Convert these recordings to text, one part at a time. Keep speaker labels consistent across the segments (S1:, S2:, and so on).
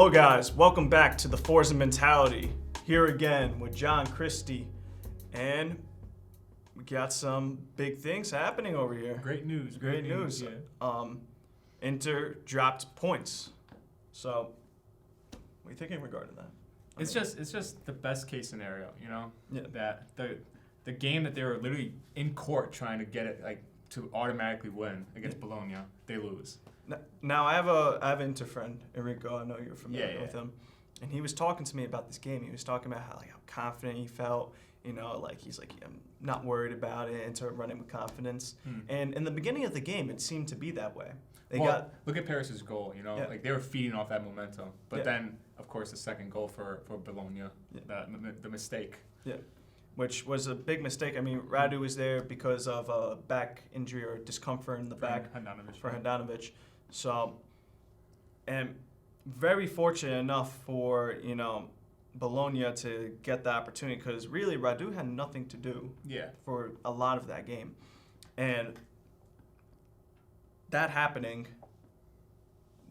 S1: Hello guys, welcome back to the Forza Mentality. Here again with John Christie, and we got some big things happening over here.
S2: Great news.
S1: Great news.
S2: Yeah.
S1: Inter dropped points. So, what are you thinking regarding that?
S2: It's just the best case scenario, you know?
S1: Yeah.
S2: That the game that they were literally in court trying to get it like to automatically win against Bologna, they lose.
S1: Now I have an Inter friend, Enrico. I know you're familiar with him, and he was talking to me about this game. He was talking about how confident he felt. You know, like he's like, I'm not worried about it. Inter running with confidence. And in the beginning of the game, it seemed to be that way.
S2: Look at Paris's goal. You know, like they were feeding off that momentum. But then, of course, the second goal for Bologna, the mistake. Yeah.
S1: Which was a big mistake. I mean, Radu was there because of a back injury or discomfort in the back for Handanovic. So, and very fortunate enough for, Bologna to get the opportunity, because really Radu had nothing to do for a lot of that game. And that happening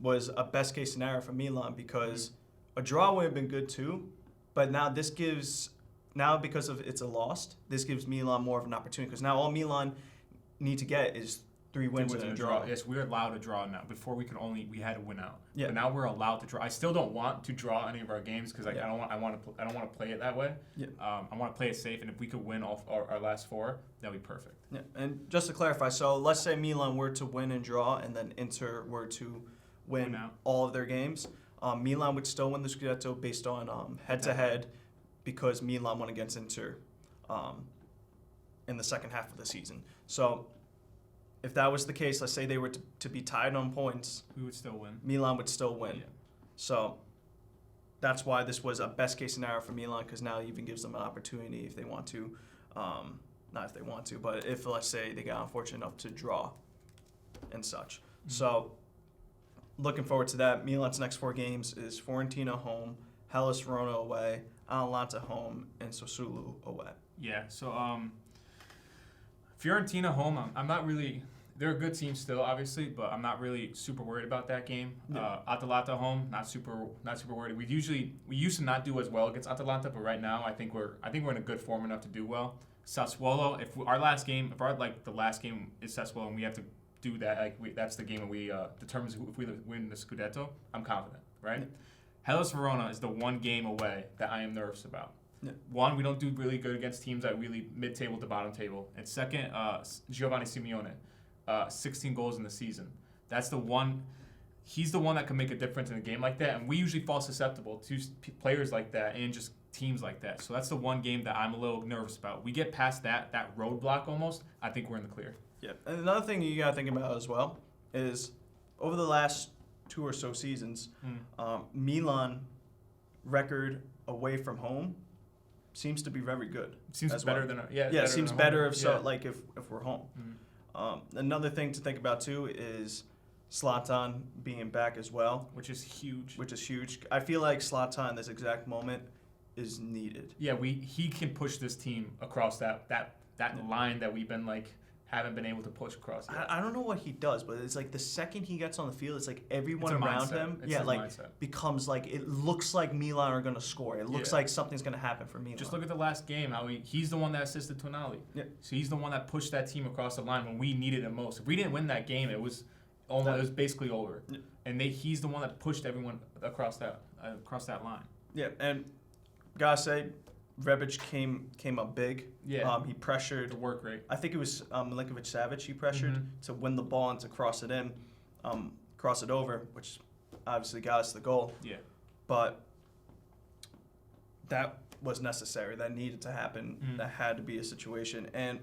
S1: was a best case scenario for Milan, because a draw would have been good too, but now because of it's a loss, this gives Milan more of an opportunity, because now all Milan need to get is 3 wins and a draw.
S2: Yes, we're allowed to draw now. Before we had to win out.
S1: Yeah.
S2: But now we're allowed to draw. I still don't want to draw any of our games because I don't want to play it that way. Yeah. I want to play it safe, and if we could win off our last 4, that'd be perfect.
S1: Yeah. And just to clarify, so let's say Milan were to win and draw, and then Inter were to win all of their games. Milan would still win the Scudetto based on head-to-head, because Milan won against Inter in the second half of the season. So if that was the case, let's say they were to be tied on points,
S2: we would still win.
S1: Milan would still win.
S2: Yeah.
S1: So that's why this was a best case scenario for Milan, because now it even gives them an opportunity if they want to, not if they want to, but if, let's say, they got unfortunate enough to draw and such. So looking forward to that. Milan's next 4 games is Fiorentina home, Hellas Verona away, Atalanta home, and Sassuolo away.
S2: Yeah, so Fiorentina home, I'm not really... They're a good team still, obviously, but I'm not really super worried about that game. Yeah. Atalanta home, not super worried. We used to not do as well against Atalanta, but right now I think we're in a good form enough to do well. Sassuolo, if the last game is Sassuolo and we have to do that, that's the game that we determines if we win the Scudetto, I'm confident, right? Yeah. Hellas Verona is the one game away that I am nervous about. Yeah. One, we don't do really good against teams that really mid-table to bottom table. And second, Giovanni Simeone. 16 goals in the season. That's the one. He's the one that can make a difference in a game like that, and we usually fall susceptible to players like that and just teams like that. So that's the one game that I'm a little nervous about. We get past that roadblock almost, I think we're in the clear.
S1: Yeah, and another thing you got to think about as well is over the last 2 or so seasons, Milan record away from home seems to be very good.
S2: Seems better than
S1: it seems better if we're home. Another thing to think about too is Zlatan being back as well,
S2: which is huge.
S1: I feel like Zlatan in this exact moment is needed.
S2: Yeah, he can push this team across that line that we've been haven't been able to push across yet.
S1: I don't know what he does, but it's like the second he gets on the field, it's like everyone around him, becomes like, it looks like Milan are going to score. It looks like something's going to happen for Milan.
S2: Just look at the last game, how he's the one that assisted Tonali. Yeah. So he's the one that pushed that team across the line when we needed it most. If we didn't win that game, it was basically over. Yeah. And he's the one that pushed everyone across that line.
S1: Yeah, and gotta say, Viccz came up big. Yeah. He pressured.
S2: The work rate.
S1: I think it was Milinkovic-Savic he pressured to win the ball and to cross it over, which obviously got us the goal. Yeah. But that was necessary. That needed to happen. That had to be a situation. And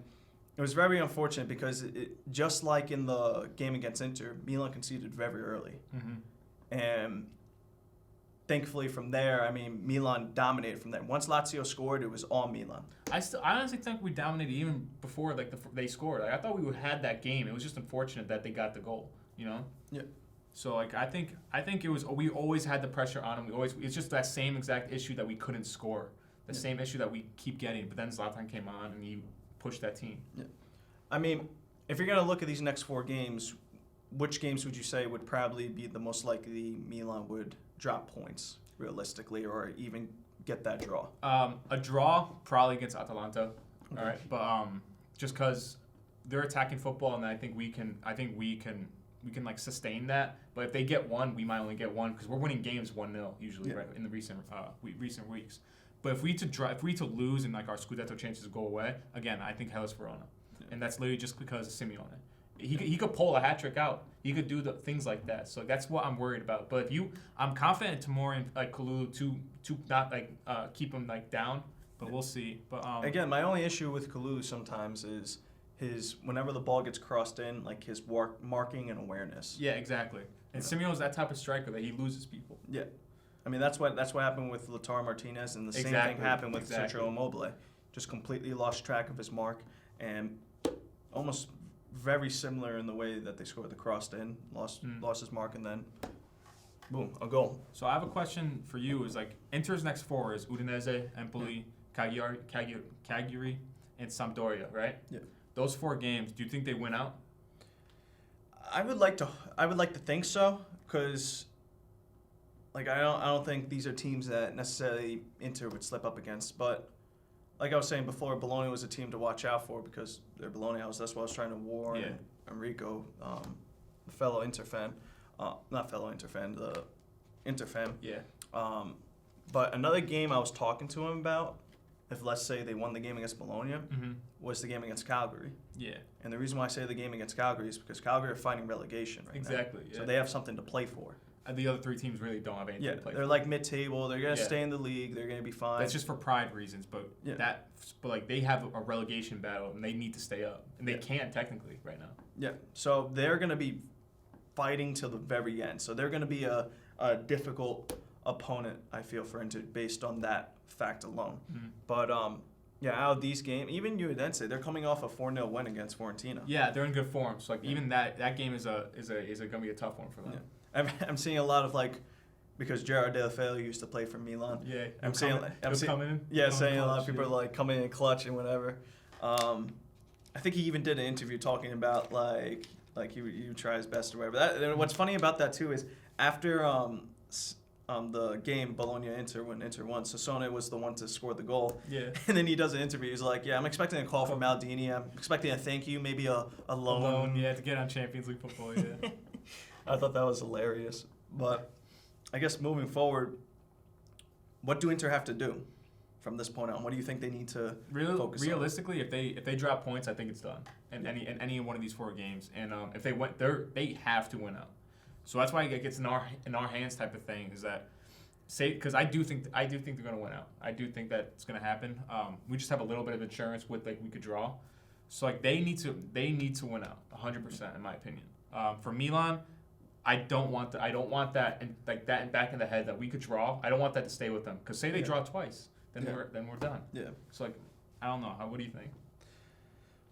S1: it was very unfortunate because just like in the game against Inter, Milan conceded very early. And thankfully, from there, Milan dominated from there. Once Lazio scored, it was all Milan.
S2: I honestly think we dominated even before they scored. I thought we had that game. It was just unfortunate that they got the goal. You know. Yeah. So I think it was, we always had the pressure on them. It's just that same exact issue that we couldn't score. The same issue that we keep getting. But then Zlatan came on and he pushed that team.
S1: Yeah. If you're gonna look at these next 4 games, which games would you say would probably be the most likely Milan would drop points realistically, or even get that draw?
S2: A draw probably against Atalanta. All right, but just because they're attacking football, and I think we can like sustain that. But if they get one, we might only get one because we're winning games 1-0 usually, right, in the recent weeks. But if we to lose and like our Scudetto chances go away, again, I think Hellas Verona, and that's literally just because of Simeone. He could pull a hat trick out. He could do the things like that. So that's what I'm worried about. But I'm confident Tomori and like Kalulu to not like keep him like down. But we'll see. But
S1: again, my only issue with Kalulu sometimes is his whenever the ball gets crossed in, like his marking and awareness.
S2: Yeah, exactly. And Simeone's that type of striker that he loses people.
S1: Yeah. I mean, that's what happened with Lautaro Martinez, and the same thing happened with Sergio Immobile. Just completely lost track of his mark, and almost very similar in the way that they scored the crossed in, lost his mark, and then boom, a goal.
S2: So I have a question for you. Is like Inter's next four is Udinese, Empoli, Cagliari, and Sampdoria, right?
S1: Yeah.
S2: Those 4 games, do you think they win out?
S1: I would like to think so, because like I don't think these are teams that necessarily Inter would slip up against. But like I was saying before, Bologna was a team to watch out for because they're Bologna. That's why I was trying to warn Enrico, the fellow Inter fan, not fellow Inter fan, the Inter fan.
S2: Yeah.
S1: But another game I was talking to him about, if let's say they won the game against Bologna, was the game against Calgary.
S2: Yeah.
S1: And the reason why I say the game against Calgary is because Calgary are fighting relegation right now.
S2: Exactly. Yeah.
S1: So they have something to play for.
S2: And the other 3 teams really don't have anything to play
S1: they're
S2: for.
S1: like mid-table. They're gonna stay in the league. They're gonna be fine.
S2: That's just for pride reasons, but like they have a relegation battle and they need to stay up, and they can't technically right now.
S1: Yeah. So they're gonna be fighting till the very end. So they're gonna be a difficult opponent, I feel, for Inter based on that fact alone. But out of these games, even Udinese, they're coming off a 4-0 win against Fiorentina.
S2: Yeah, they're in good form. So like even that game is gonna be a tough one for them.
S1: Yeah. I'm seeing a lot of because Gerard De La Feo used to play for Milan.
S2: Yeah,
S1: I'm seeing a lot of people are like coming in clutch and whatever. I think he even did an interview talking about like he would try his best or whatever. And what's funny about that too is after the game Bologna-Inter when Inter won, Sassone was the one to score the goal.
S2: Yeah.
S1: And then he does an interview. He's like, I'm expecting a call from Maldini. I'm expecting a thank you, maybe a loan.
S2: To get on Champions League football. Yeah.
S1: I thought that was hilarious. But I guess moving forward, what do Inter have to do from this point on? What do you think they need to focus on?
S2: Realistically, if they drop points, I think it's done in any one of these 4 games. And if they went, they have to win out. So that's why it gets in our hands type of thing. Is that because I do think they're going to win out. I do think that it's going to happen. We just have a little bit of insurance with we could draw. So they need to win out 100% in my opinion. For Milan, I don't want that and that back in the head that we could draw. I don't want that to stay with them because say they draw twice, then we're done. Yeah. So I don't know. What do you think?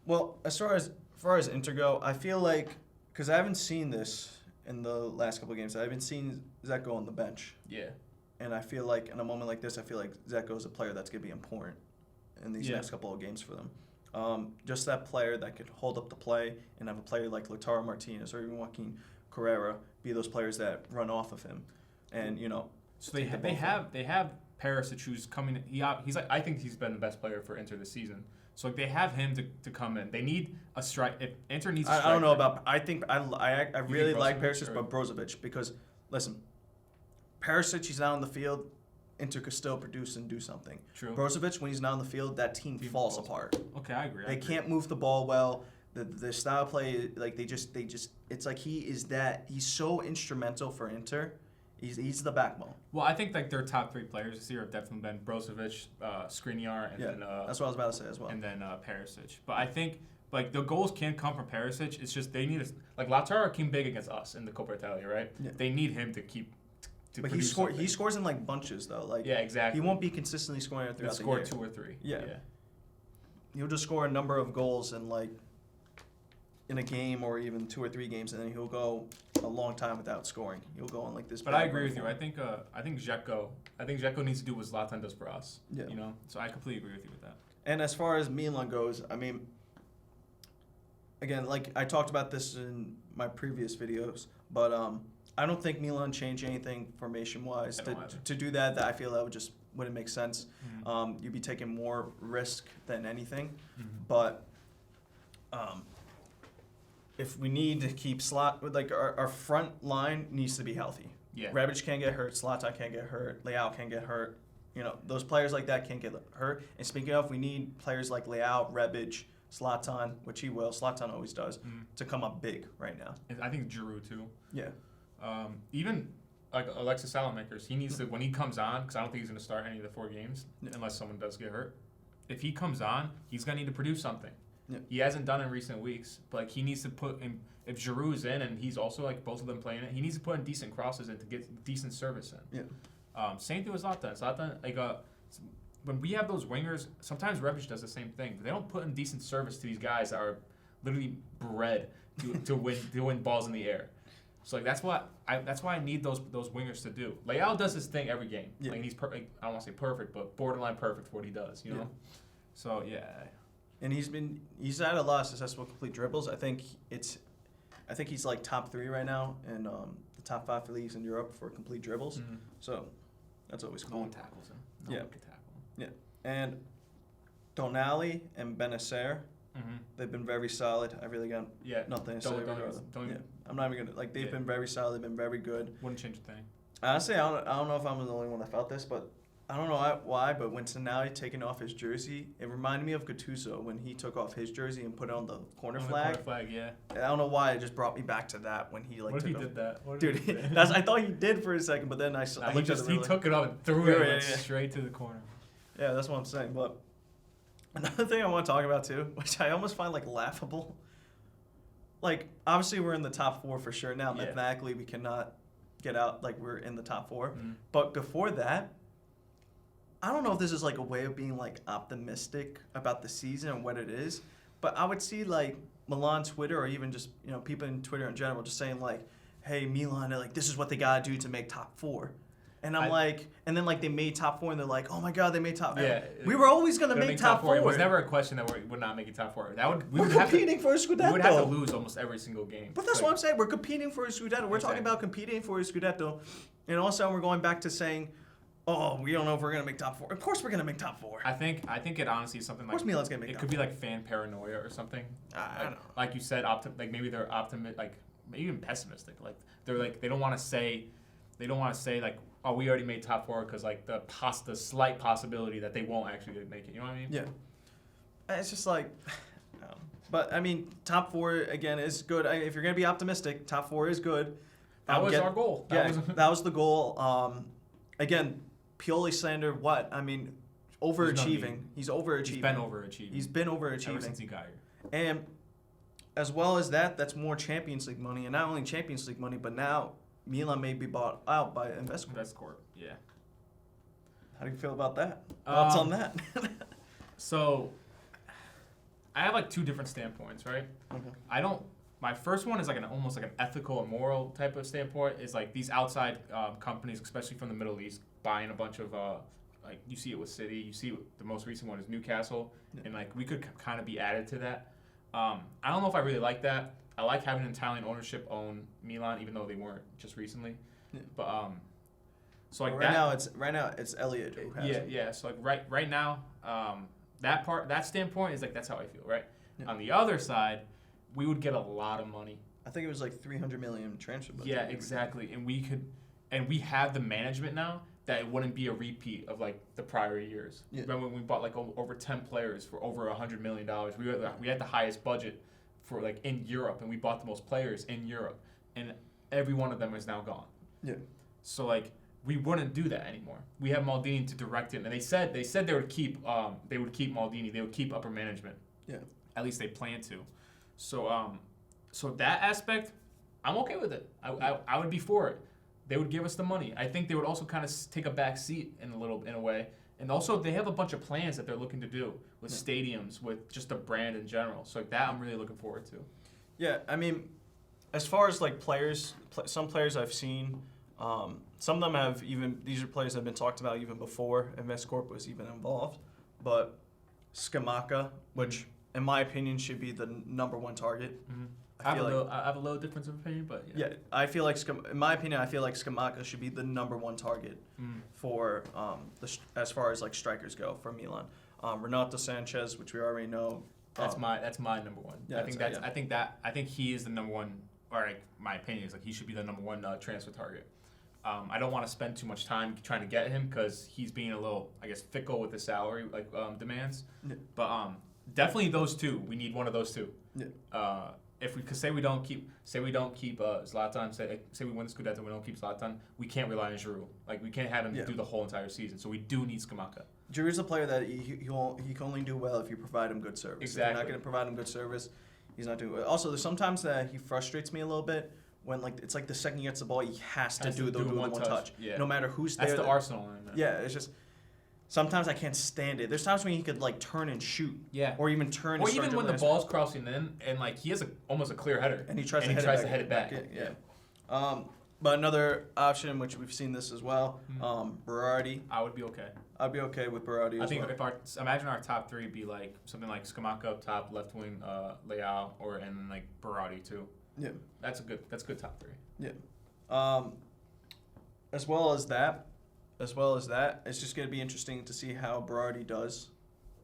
S1: Well, as far as Inter go, I feel like because I haven't seen this in the last couple of games, I haven't seen Dzeko on the bench.
S2: Yeah. And
S1: I feel like in a moment like this, I feel like Dzeko is a player that's going to be important in these next couple of games for them. Just that player that could hold up the play and have a player like Lautaro Martinez or even Joaquin Carrera be those players that run off of him, and
S2: So they have Perisic who's coming. I think he's been the best player for Inter this season. So they have him to come in. They need a strike. If Inter needs a strike.
S1: I don't know about. I think I really like Perisic, but Brozovic because listen, Perisic he's not on the field. Inter could still produce and do something. True. Brozovic when he's not on the field, that team falls apart.
S2: Okay, I agree.
S1: They can't move the ball well. The style of play, they just it's like he's so instrumental for Inter. He's the backbone.
S2: Well, I think their top 3 players this year have definitely been Brozovic, Skriniar, and then
S1: that's what I was about to say as well.
S2: And then Perisic. But I think the goals can come from Perisic. It's just they need Lautaro came big against us in the Coppa Italia, right? Yeah. They need him to keep.
S1: But he scores in bunches though.
S2: Exactly.
S1: He won't be consistently scoring throughout the year.
S2: He'll score 2 or 3.
S1: Yeah. He'll just score a number of goals in a game or even 2 or 3 games, and then he'll go a long time without scoring. He'll go on this.
S2: But I agree with you. I think Dzeko needs to do what Zlatan does for us. Yeah. So I completely agree with you with that.
S1: And as far as Milan goes, I mean, again, I talked about this in my previous videos, but I don't think Milan changed anything formation-wise. To do that, I feel that wouldn't make sense.
S2: Mm-hmm.
S1: You'd be taking more risk than anything.
S2: Mm-hmm.
S1: But if we need to keep our front line needs to be healthy.
S2: Yeah.
S1: Rebic can't get hurt. Zlatan can't get hurt. Leao can't get hurt. Those players like that can't get hurt. And speaking of, we need players like Leao, Rebic, Zlatan, which he will. Zlatan always does, to come up big right now.
S2: I think Giroud too.
S1: Yeah.
S2: Even like Alexis Salamakers, he needs to, when he comes on, because I don't think he's going to start any of the 4 games unless someone does get hurt. If he comes on, he's going to need to produce something.
S1: Yeah.
S2: He hasn't done it in recent weeks, but he needs to put in. If Giroud's in and he's also both of them playing it, he needs to put in decent crosses in to get decent service in.
S1: Yeah.
S2: Same thing with Zlatan. When we have those wingers, sometimes Rebic does the same thing, but they don't put in decent service to these guys that are literally bred to win balls in the air. So that's what I need those wingers to do. Leao does his thing every game.
S1: Yeah.
S2: He's perfect. I don't want to say perfect, but borderline perfect for what he does. You know. So yeah.
S1: And he's had a lot of successful complete dribbles. I think he's like top 3 right now in the top 5 leagues in Europe for complete dribbles.
S2: Mm-hmm.
S1: So that's always cool.
S2: No one tackles him. No one can tackle him.
S1: Yeah. And Tonali and Benacer, they've been very solid. I really got nothing to say about them. I'm not even gonna they've been very solid. They've been very good.
S2: Wouldn't change a thing.
S1: Honestly, I don't know if I'm the only one that felt this, but I don't know why, but when Tonali taking off his jersey, it reminded me of Gattuso when he took off his jersey and put it on the corner flag.
S2: The corner flag, yeah.
S1: I don't know why, it just brought me back to that when he
S2: What if
S1: took
S2: he
S1: off.
S2: did that?
S1: Dude, I thought he did for a second, but then I looked at it.
S2: He took it off and threw it and straight to the corner.
S1: Yeah, that's what I'm saying. But another thing I want to talk about too, which I almost find laughable. Obviously we're in the top 4 for sure now. Mathematically, we cannot get out. We're in the top 4.
S2: Mm-hmm.
S1: But before that, I don't know if this is a way of being optimistic about the season and what it is, but I would see Milan Twitter or even just people in Twitter in general just saying hey, Milan, this is what they gotta do to make top 4. And and then they made top 4 and they're oh my god, they made top 4.
S2: Yeah,
S1: we were always gonna make top 4.
S2: It was never a question that we would not make it top 4.
S1: We're competing for a Scudetto.
S2: We would have to lose almost every single game.
S1: But that's what I'm saying. We're competing for a Scudetto. We're talking about competing for a Scudetto, and all of a sudden we're going back to saying, oh, we don't know if we're gonna make top 4. Of course we're gonna make top 4.
S2: I think it honestly is something
S1: of course Milan's gonna make.
S2: It could be fan paranoia or something.
S1: I don't know.
S2: Like you said, maybe they're optimistic, maybe even pessimistic. They're they don't want to say, oh, we already made top 4 because the slight possibility that they won't actually make it. You know what I mean?
S1: Yeah. It's just but I mean, top 4 again is good. If you're gonna be optimistic, top 4 is good.
S2: That was our goal.
S1: That was the goal. Again, Pioli slander. What I mean, overachieving. He's overachieving. He's been overachieving
S2: ever since he got here.
S1: And as well as that, that's more Champions League money, and not only Champions League money, but now Milan may be bought out by InvestCorp.
S2: InvestCorp, yeah.
S1: How do you feel about that? Thoughts on that?
S2: So, I have 2 different standpoints, right?
S1: Okay.
S2: My first one is almost an ethical and moral type of standpoint. Is these outside companies, especially from the Middle East, buying a bunch of you see it with City. You see the most recent one is Newcastle, and we could kind of be added to that. I don't know if I really like that. I like having Italian ownership own Milan, even though they weren't just recently. Yeah. But so
S1: right now it's Elliot who has it.
S2: Yeah. So right now, that standpoint is that's how I feel, right?
S1: Yeah.
S2: On the other side, we would get a lot of money.
S1: I think it was 300 million transfer budget.
S2: Yeah, exactly. And we have the management now that it wouldn't be a repeat of the prior years. Yeah. Remember when we bought over 10 players for over $100 million? We had the highest budget for in Europe, and we bought the most players in Europe, and every one of them is now gone.
S1: Yeah.
S2: So we wouldn't do that anymore. We have Maldini to direct it, and they said they would keep Maldini. They would keep upper management.
S1: Yeah.
S2: At least they plan to. So so that aspect, I'm okay with it. I would be for it. They would give us the money. I think they would also kind of take a back seat in a way. And also, they have a bunch of plans that they're looking to do with stadiums, with just the brand in general. So that I'm really looking forward to.
S1: Yeah, I mean, as far as players, some players I've seen, some of them have these are players that have been talked about even before InvestCorp was even involved. But Scamacca, which in my opinion should be the number 1 target.
S2: I have a little difference of opinion, but
S1: yeah, I feel like in my opinion, I feel like Scamacca should be the number one target for as far as like strikers go for Milan. Renato Sanchez, which we already know.
S2: That's my number one.
S1: Yeah,
S2: I think he is the number one. Or like my opinion is like he should be the number one transfer target. I don't want to spend too much time trying to get him because he's being a little, I guess, fickle with the salary demands. Yeah. But definitely those two. We need one of those two. Yeah. If we say we don't keep Zlatan, say we win the Scudetto, we don't keep Zlatan, we can't rely on Giroud. Like we can't have him do the whole entire season. So we do need Scamacca.
S1: Giroud's a player that he can only do well if you provide him good service.
S2: Exactly.
S1: If you're not going to provide him good service, he's not doing well. Also, there's sometimes that he frustrates me a little bit when it's like the second he gets the ball, he has to do the one touch. Yeah. No matter who's there.
S2: That's the Arsenal line.
S1: Yeah, it's just sometimes I can't stand it. There's times when he could like turn and shoot. Yeah. Or even turn.
S2: Or even when the ball's crossing in and like he has almost a clear header.
S1: And he tries to head it back. Yeah. But another option, which we've seen this as well, Berardi.
S2: I would be okay.
S1: I'd be okay with Berardi.
S2: I think imagine our top three be like something like Scamacca up top, left wing Leao, and then like Berardi too. Yeah. That's good top three.
S1: Yeah. As well as that, it's just gonna be interesting to see how Berardi does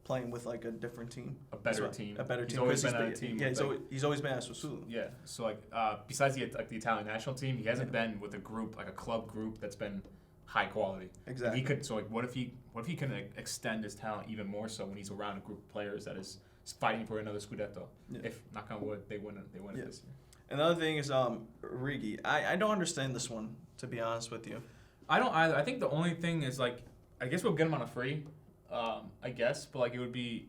S1: playing with like a different team.
S2: A better team.
S1: He's
S2: always been on a team.
S1: Yeah, he's always been at Sassuolo.
S2: Yeah. So like besides the Italian national team, he hasn't been with a group like a club group that's been high quality.
S1: Exactly.
S2: He could. So like, what if he can extend his talent even more so when he's around a group of players that is fighting for another Scudetto? Yeah. If knock on wood, they win it this year.
S1: Another thing is Rigi. I don't understand this one, to be honest with you.
S2: I don't either. I think the only thing is like, I guess we'll get him on a free, I guess, but like it would be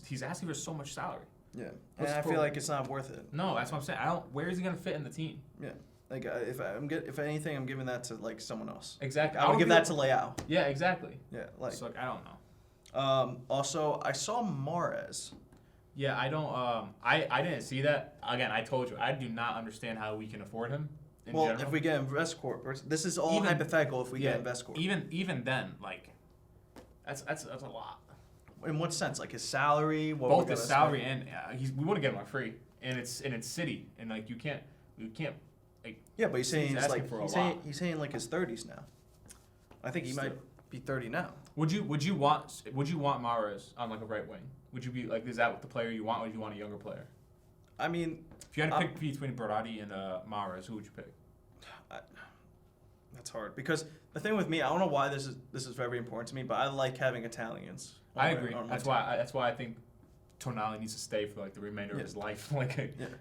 S2: he's asking for so much salary.
S1: Yeah, and I feel like it's not worth it.
S2: No, that's what I'm saying. Where is he gonna fit in the team?
S1: Yeah, like if anything, I'm giving that to like someone else.
S2: Exactly.
S1: I would give that to Leao.
S2: Yeah, exactly.
S1: Yeah, like
S2: so like I don't know.
S1: Also, I saw Mahrez.
S2: Yeah, I don't. I didn't see that. Again, I told you I do not understand how we can afford him.
S1: Well, if we get InvestCorp, this is all hypothetical. If we get InvestCorp,
S2: even then, like that's a lot.
S1: In what sense? Like his salary?
S2: Both his salary and we want to get him on free, and it's City, and like you can't. Like,
S1: yeah, but he's saying he's saying like his 30s now. I think he might be 30 now.
S2: Would you want Mahrez on like a right wing? Would you be like, is that the player you want, or do you want a younger player?
S1: I mean,
S2: if you had to pick between Berardi and Mahrez, who would you pick?
S1: That's hard because the thing with me, I don't know why this is very important to me, but I like having Italians.
S2: I agree. That's why I think Tonali needs to stay for like the remainder of his life, like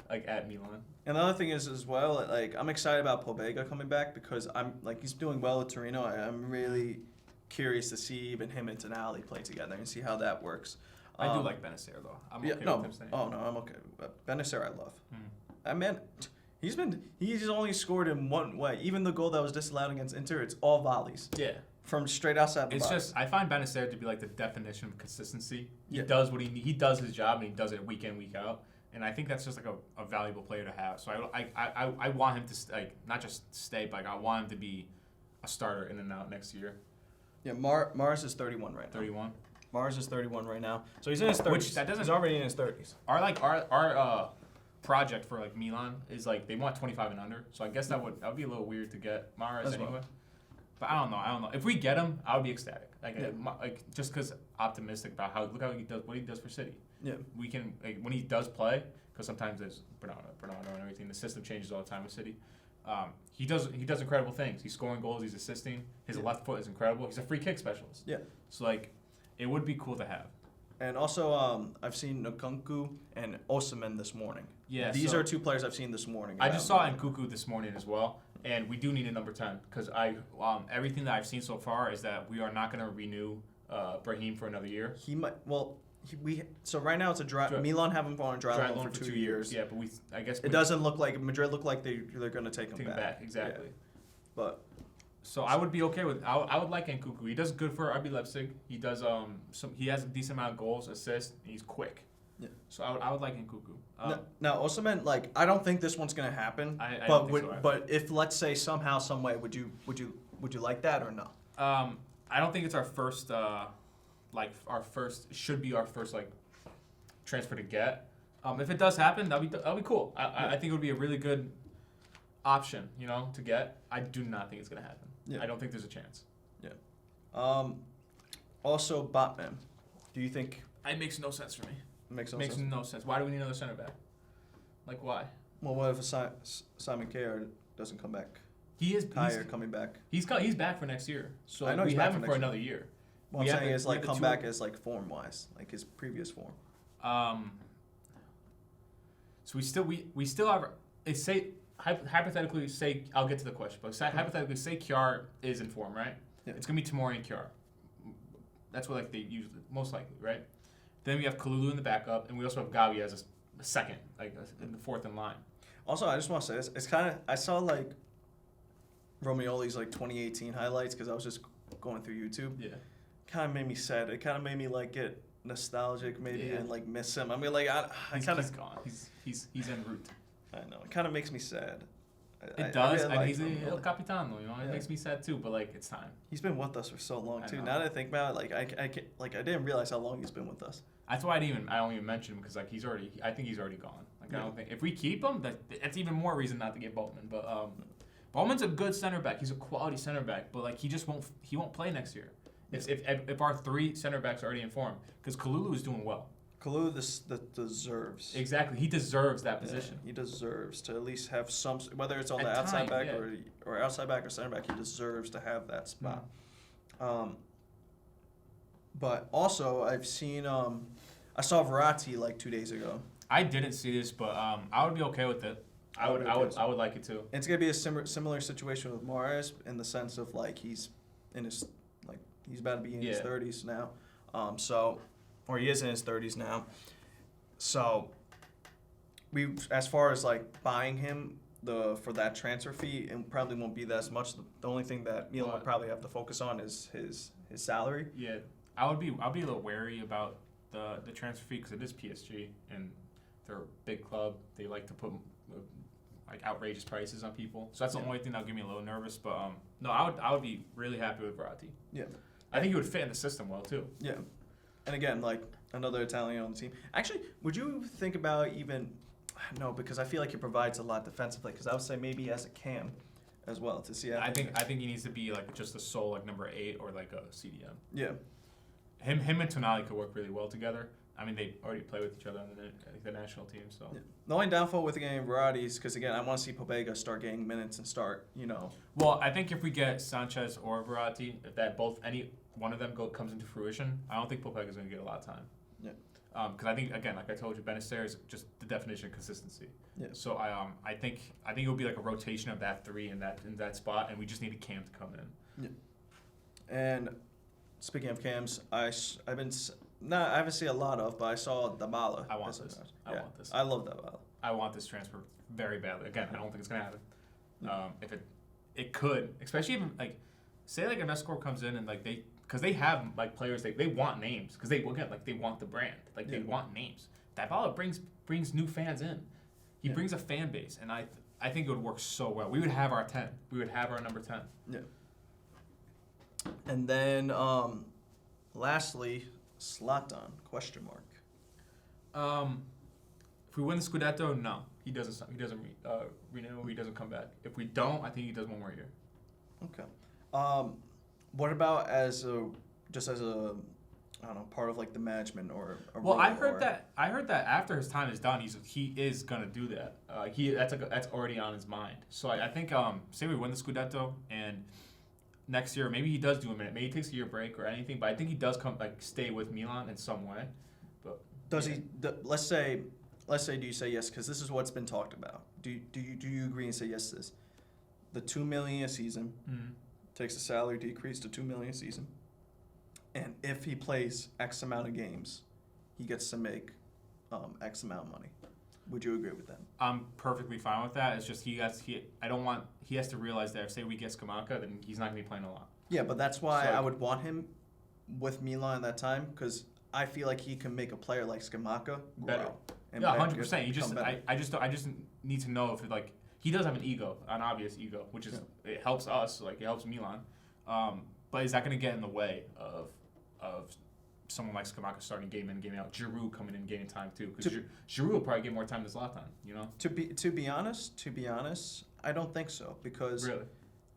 S2: at Milan.
S1: And the other thing is as well, like I'm excited about Pobega coming back because I'm like he's doing well at Torino. I'm really curious to see even him and Tonali play together and see how that works.
S2: I do like Benacer though. I'm okay with him staying.
S1: Oh no, I'm okay. Benacer I love. I mean, he's only scored in one way. Even the goal that was disallowed against Inter, it's all volleys. Yeah. From straight outside the box.
S2: It's just I find Benacer to be like the definition of consistency. He does what he does his job and he does it week in, week out. And I think that's just like a valuable player to have. So I want him to like not just stay, but like, I want him to be a starter in and out next year.
S1: Yeah, Mars is 31 right now.
S2: 31.
S1: Mars is 31 right now, so he's in his 30s. He's already in his 30s.
S2: Our project for like Milan is like they want 25 and under. So I guess that would be a little weird to get Mahrez anyway. Well. But I don't know. If we get him, I would be ecstatic. Like just because optimistic about what he does for City. Yeah. We can when he does play because sometimes there's Bernardo and everything. The system changes all the time with City. He does incredible things. He's scoring goals. He's assisting. His left foot is incredible. He's a free kick specialist. Yeah. So like, it would be cool to have.
S1: And also, I've seen Nkunku and Osimhen this morning. Yeah. These are two players I've seen this morning.
S2: I just saw Nkunku this morning as well, and we do need a number 10 because everything that I've seen so far is that we are not going to renew Brahim for another year.
S1: He might. Well. So right now it's a Milan have him on a dry loan for 2 years.
S2: Yeah, but I guess
S1: it doesn't look like Madrid look like they're going to take him back.
S2: Exactly.
S1: Yeah. But
S2: so I would be okay with. I would like Nkunku. He does good for RB Leipzig. He does he has a decent amount of goals, assists, and he's quick. Yeah. So I would like Nkunku.
S1: Now Osimhen, like I don't think this one's going to happen. But if let's say somehow some way would you like that or no?
S2: I don't think it's our first. Should be our first like transfer to get. If it does happen, that'll be cool. I think it would be a really good option, to get. I do not think it's gonna happen.
S1: Yeah.
S2: I don't think there's a chance.
S1: Yeah. Also, Pacman. Do you think
S2: It makes no sense for me.
S1: makes
S2: No sense. Why do we need another center back? Like why?
S1: Well, what if Simon Kjaer doesn't come back?
S2: He's
S1: coming back.
S2: He's back for next year. So
S1: I know
S2: we
S1: he's back
S2: have
S1: for
S2: him
S1: next
S2: for
S1: year.
S2: another year.
S1: What I'm saying is come back as form wise, like his previous form.
S2: So we still have hypothetically say I'll get to the question, but hypothetically say Kjaer is in form, right?
S1: Yeah.
S2: It's gonna be Tory and Kjaer. That's what they usually most likely, right? Then we have Kalulu in the backup, and we also have Gavi as a second, in the fourth in line.
S1: Also, I just want to say this. It's kind of I saw Romeoli's 2018 highlights because I was just going through YouTube.
S2: Yeah.
S1: Kind of made me sad. It kind of made me get nostalgic maybe and miss him. I mean
S2: He's gone. He's en route.
S1: I know. It kind of makes me sad.
S2: It does,
S1: really
S2: and he's
S1: him,
S2: El Capitano. It makes me sad too. But it's time.
S1: He's been with us for so long too.
S2: I know.
S1: Now that I think about it, I didn't realize how long he's been with us.
S2: That's why I don't even mention him because I think he's already gone. I don't think if we keep him, that's even more reason not to get Bowman. But Bowman's a good center back. He's a quality center back. But he just won't play next year. If our three center backs are already in form, because Kalulu is doing well.
S1: Kalulu deserves.
S2: Exactly, he deserves that position.
S1: He deserves to at least have some, whether it's on the
S2: At
S1: outside
S2: time,
S1: back or outside back or center back. He deserves to have that spot. But also, I've seen. I saw Verratti 2 days ago.
S2: I didn't see this, but I would be okay with it. I would like it too.
S1: It's gonna be a similar situation with Mahrez in the sense of he's in his he's about to be in his 30s now, or he is in his 30s now. So as far as buying him for that transfer fee, it probably won't be that as much. The only thing that Milan will probably have to focus on is his salary.
S2: Yeah, I'll be a little wary about the transfer fee because it is PSG and they're a big club. They like to put outrageous prices on people. So that's the only thing that'll get me a little nervous. But no, I would be really happy with Verratti.
S1: Yeah.
S2: I think he would fit in the system well too.
S1: Yeah. And again, another Italian on the team. Actually, would you think about even no, because I feel he provides a lot defensively, because I would say maybe as a cam as well to see.
S2: I think he needs to be just a sole number 8 or a CDM.
S1: Yeah.
S2: Him and Tonali could work really well together. I mean, they already play with each other on the national team. So
S1: the only downfall with the game Verratti is because again I want to see Pobega start getting minutes and start
S2: Well, I think if we get Sanchez or Verratti, if any one of them comes into fruition, I don't think Pobega is going to get a lot of time.
S1: Yeah.
S2: Because I think again, like I told you, Benacer is just the definition of consistency.
S1: Yeah.
S2: So I think it would be a rotation of that 3 in that spot, and we just need a cam to come in.
S1: Yeah. And speaking of cams, I haven't seen a lot of, but I saw Dybala.
S2: I want this.
S1: I love Dybala.
S2: I want this transfer very badly. Again, I don't think it's gonna happen. If it could, especially even say InvestCorp comes in and because they have players they want names because they want the brand they want names. Dybala brings new fans in. He brings a fan base, and I think it would work so well. We would have our 10. We would have our number 10.
S1: Yeah. And then lastly, Zlatan ?
S2: If we win the Scudetto, no, he doesn't renew. He doesn't come back. If we don't, I think he does one more year.
S1: Okay. What about as a I don't know, part of the management or a
S2: well,
S1: role,
S2: I heard that after his time is done, he is gonna do that. That's already on his mind. So I think say we win the Scudetto and next year maybe he does do a minute. Maybe he takes a year break or anything, but I think he does come stay with Milan in some way. But
S1: does he? Let's say do you say yes? Because this is what's been talked about. Do you agree and say yes to this? The $2 million a season takes a salary decrease to $2 million a season, and if he plays X amount of games, he gets to make X amount of money. Would you agree with that? I'm
S2: perfectly fine with that. It's just he has to realize that if say we get Scamacca, then he's not gonna be playing a lot.
S1: Yeah, but that's why I would want him with Milan at that time, because I feel like he can make a player like Scamacca grow.
S2: Yeah, 100%. I just need to know if he does have an ego, an obvious ego, which is it helps us, it helps Milan. But is that going to get in the way of someone like Skamaka starting game in, game out. Giroud coming in, getting time too, because Giroud will probably get more time than Zlatan. You know.
S1: To be honest, I don't think so because
S2: Really.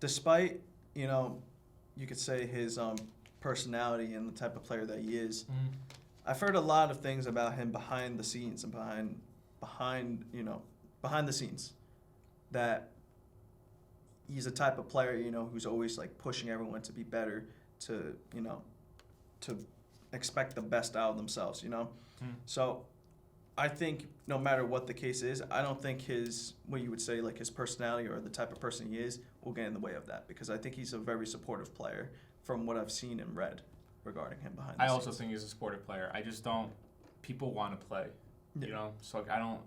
S1: despite you could say his personality and the type of player that he is, I've heard a lot of things about him behind the scenes and behind the scenes that he's a type of player who's always like pushing everyone to be better, to expect the best out of themselves. So I think no matter what the case is, I don't think what you would say like his personality or the type of person he is will get in the way of that, because I think he's a very supportive player from what I've seen and read regarding him behind the scenes.
S2: I also think he's a supportive player. I just don't. People want to play, So like I don't,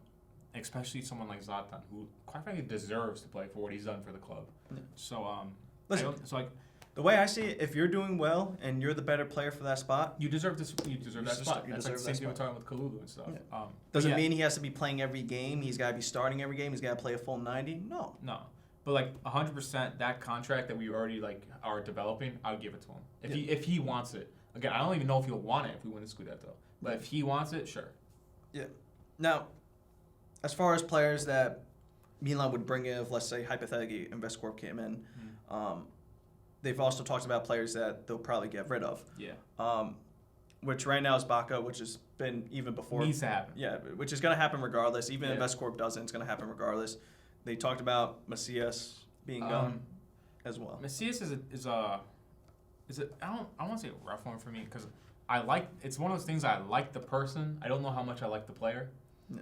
S2: especially someone like Zlatan, who quite frankly deserves to play for what he's done for the club.
S1: Yeah.
S2: So
S1: listen.
S2: Like
S1: The way I see it, if you're doing well and you're the better player for that spot,
S2: you deserve this. You deserve that spot.
S1: You
S2: That's
S1: deserve
S2: like the same
S1: that
S2: thing we're
S1: spot.
S2: talking with Kalulu and stuff.
S1: Yeah. Doesn't
S2: yeah.
S1: mean he has to be playing every game. He's got to be starting every game. He's got to play a full 90. No.
S2: No, but like 100%, that contract that we already like are developing, I would give it to him if he wants it. Again, I don't even know if he'll want it if we win the Scudetto, but if he wants it, sure.
S1: Yeah. Now, as far as players that Milan would bring in, if let's say hypothetically InvestCorp came in, they've also talked about players that they'll probably get rid of.
S2: Yeah.
S1: Which right now is Baca, which has been even before.
S2: Needs to happen.
S1: Yeah, which is going to happen regardless. Even if
S2: Yeah.
S1: InvestCorp doesn't, it's going to happen regardless. They talked about Macias being gone as well.
S2: Macias is a I don't want to say a rough one for me because it's one of those things I like the person. I don't know how much I like the player.
S1: No.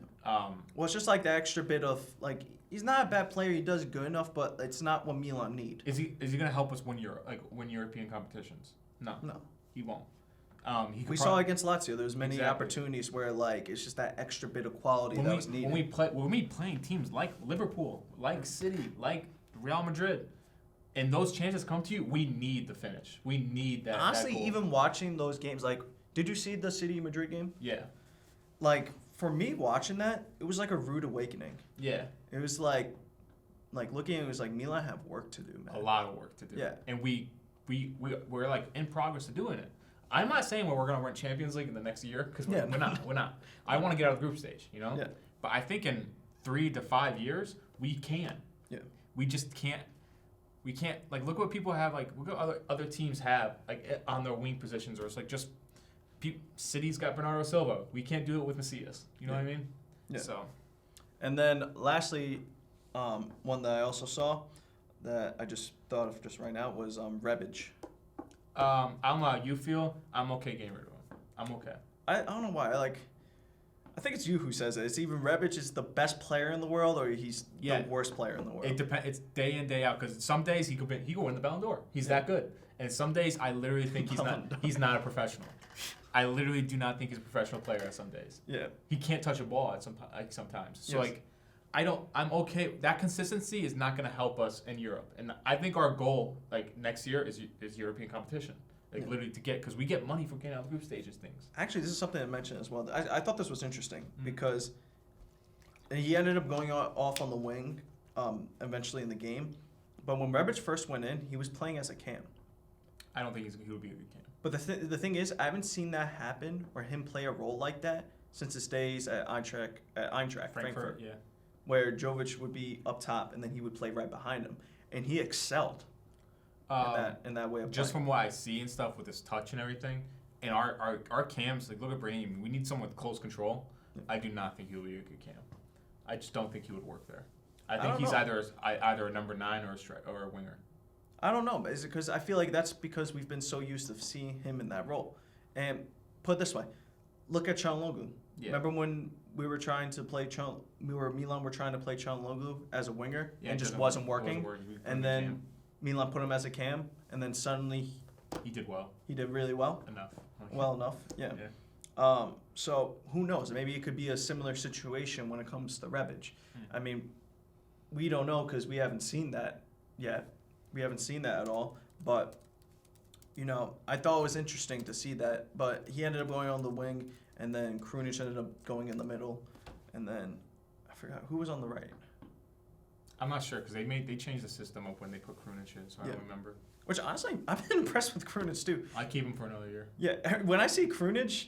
S1: Well, it's just like the extra bit of like he's not a bad player. He does good enough, but it's not what Milan need.
S2: Is he gonna help us win European competitions? No, he won't.
S1: We saw against Lazio. There's many opportunities where like it's just that extra bit of quality that was needed.
S2: When we playing teams like Liverpool, like City, like Real Madrid, and those chances come to you, we need the finish. We need that.
S1: Honestly,
S2: that goal.
S1: even watching those games, like, did you see the City Madrid game?
S2: Yeah.
S1: Like for me watching that, it was like a rude awakening.
S2: Yeah.
S1: It was like looking at it, was like Milan have work to do, man.
S2: A lot of work to do.
S1: Yeah.
S2: And we're like in progress of doing it. I'm not saying we're going to win Champions League in the next year because we're not. We're not. I want to get out of the group stage,
S1: Yeah.
S2: But I think in 3 to 5 years we can.
S1: Yeah.
S2: We just can't. We can't like look what people have like look what other teams have like on their wing positions, or it's like just City's got Bernardo Silva. We can't do it with Macias. You know what I mean?
S1: Yeah.
S2: So.
S1: And then lastly, one that I also saw that I just thought of just right now was Rebic.
S2: I don't know how you feel. I'm okay getting rid of him. I'm okay.
S1: I don't know why. I think it's you who says it. It's even Rebic is the best player in the world, or he's the worst player in the world.
S2: It depends. It's day in, day out. Because some days he could win the Ballon d'Or. He's that good. And some days I literally think he's not a professional. I literally do not think he's a professional player at some days.
S1: Yeah.
S2: He can't touch a ball at sometimes. So
S1: Yes.
S2: I'm okay. That consistency is not going to help us in Europe. And I think our goal next year is European competition. Literally to get, because we get money from getting out of the group stages things.
S1: Actually, this is something I mentioned as well. I thought this was interesting because he ended up going off on the wing eventually in the game. But when Rebic first went in, he was playing as a cam.
S2: I don't think he would be a good cam.
S1: But the thing is, I haven't seen that happen or him play a role like that since his days at Eintracht Frankfurt.
S2: Yeah.
S1: Where Jovic would be up top and then he would play right behind him. And he excelled in that way of
S2: just
S1: playing.
S2: from what I see and stuff with his touch and everything, and our cams, look at Brady. We need someone with close control. Yeah. I do not think he would be a good cam. I just don't think he would work there. I think he's either a number 9 or a winger. I
S1: don't know, but is it because I feel like that's because we've been so used to seeing him in that role. And put it this way, look at Çalhanoğlu. Yeah. Remember when we were trying to play Milan were trying to play Çalhanoğlu as a winger and just wasn't working. And then Milan put him as a cam, and then suddenly
S2: he did well.
S1: He did really well.
S2: Enough. Okay.
S1: Well enough. Yeah. So who knows? Maybe it could be a similar situation when it comes to Rebic. I mean, we don't know because we haven't seen that yet. We haven't seen that at all. But I thought it was interesting to see that. But he ended up going on the wing, and then Krunic ended up going in the middle, and then I forgot who was on the right.
S2: I'm not sure because they changed the system up when they put Krunic in, so I don't remember.
S1: Which honestly, I've been impressed with Krunic too.
S2: I keep him for another year.
S1: Yeah, when I see Krunic,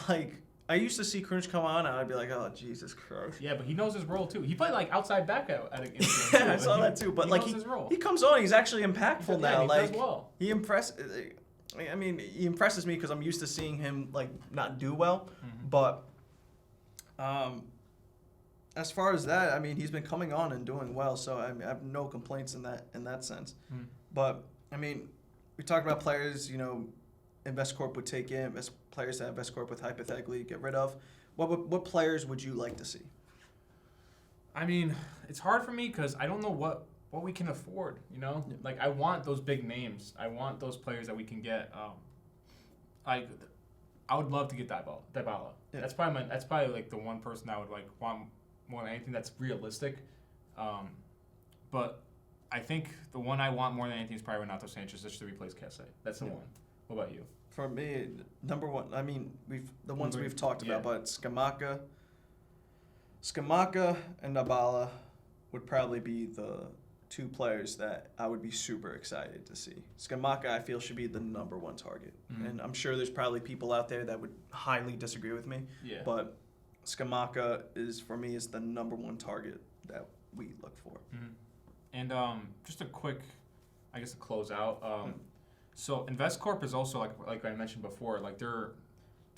S1: like I used to see Krunic come on, and I'd be like, oh Jesus Christ.
S2: Yeah, but he knows his role too. He played like outside back at a
S1: Yeah, I saw that too. But like
S2: knows his role.
S1: he comes on, he's actually impactful now.
S2: He
S1: like
S2: does well.
S1: he I mean, he impresses me because I'm used to seeing him like not do well.
S2: Mm-hmm.
S1: But as far as that, I mean, he's been coming on and doing well. So I have no complaints in that sense.
S2: Mm.
S1: But I mean, we talked about players, InvestCorp would take in, players that InvestCorp would hypothetically get rid of. What players would you like to see?
S2: I mean, it's hard for me because I don't know what we can afford, Yeah. Like, I want those big names. I want those players that we can get. I would love to get Dybala.
S1: Yeah.
S2: That's probably like the one person I would like want more than anything that's realistic. But I think the one I want more than anything is probably Renato Sanchez just to replace Kessié. That's the one. What about you?
S1: For me, number one, I mean, we've talked about, but Scamacca and Dybala would probably be the two players that I would be super excited to see. Scamacca, I feel, should be the number one target.
S2: Mm-hmm.
S1: And I'm sure there's probably people out there that would highly disagree with me.
S2: Yeah.
S1: But Scamacca is the number one target that we look for.
S2: Mm-hmm. And just a quick, I guess, to close out. So InvestCorp is also like I mentioned before, like they're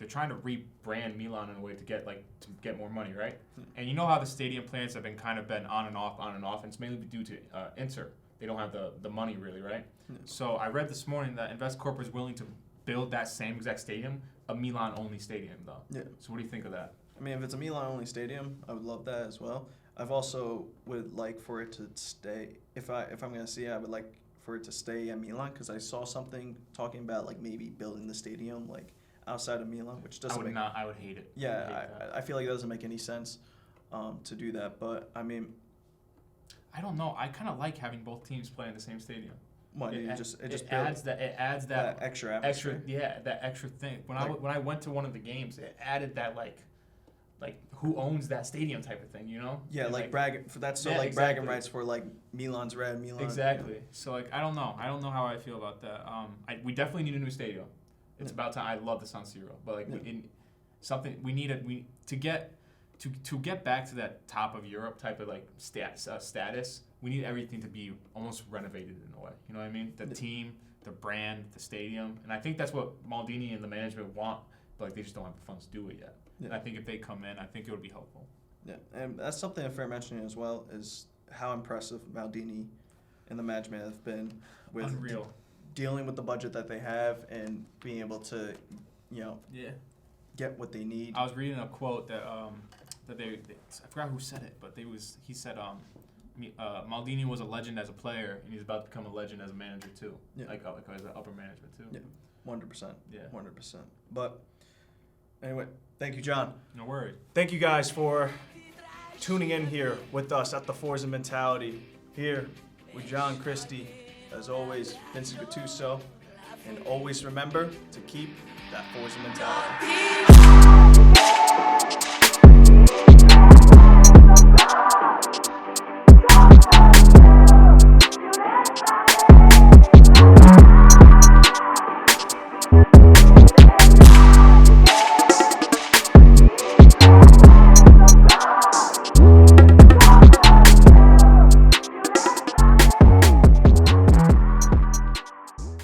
S2: trying to rebrand Milan in a way to get more money, right? And you know how the stadium plans have been on and off, and it's mainly due to Inter. They don't have the money really, right? So I read this morning that InvestCorp is willing to build that same exact stadium, a Milan-only stadium, though.
S1: Yeah.
S2: So what do you think of that?
S1: I mean, if it's a Milan-only stadium, I would love that as well. I've also would like for it to stay. If I'm gonna see it, I would like for it to stay at Milan because I saw something talking about like maybe building the stadium like outside of Milan, which doesn't.
S2: I would hate it.
S1: Yeah, I feel like it doesn't make any sense to do that. But I mean,
S2: I don't know. I kind of like having both teams play in the same stadium.
S1: What it
S2: adds that
S1: extra atmosphere.
S2: that extra thing. When I went to one of the games, it added that like who owns that stadium type of thing,
S1: Yeah,
S2: and
S1: like bragging for that. So
S2: exactly.
S1: bragging rights for like Milan's red, Milan.
S2: Exactly. So like I don't know how I feel about that. We definitely need a new stadium. It's about time. I love the San Siro, but like to get back to that top of Europe type of like status. We need everything to be almost renovated in a way. You know what I mean? The team, the brand, the stadium, and I think that's what Maldini and the management want, but like they just don't have the funds to do it yet. Yeah. And I think if they come in, I think it would be helpful.
S1: Yeah, and that's something fair mentioning as well is how impressive Maldini and the management have been with
S2: Unreal.
S1: Dealing with the budget that they have and being able to, get what they need.
S2: I was reading a quote that I forgot who said it, but he said Maldini was a legend as a player and he's about to become a legend as a manager too. Yeah. Like as an upper management too.
S1: Yeah, 100%.
S2: Yeah,
S1: 100%. But anyway, thank you, John.
S2: No worries.
S1: Thank you guys for tuning in here with us at the Forza Mentality. Here with John Christie, as always, Vincent Gattuso, and always remember to keep that Forza Mentality.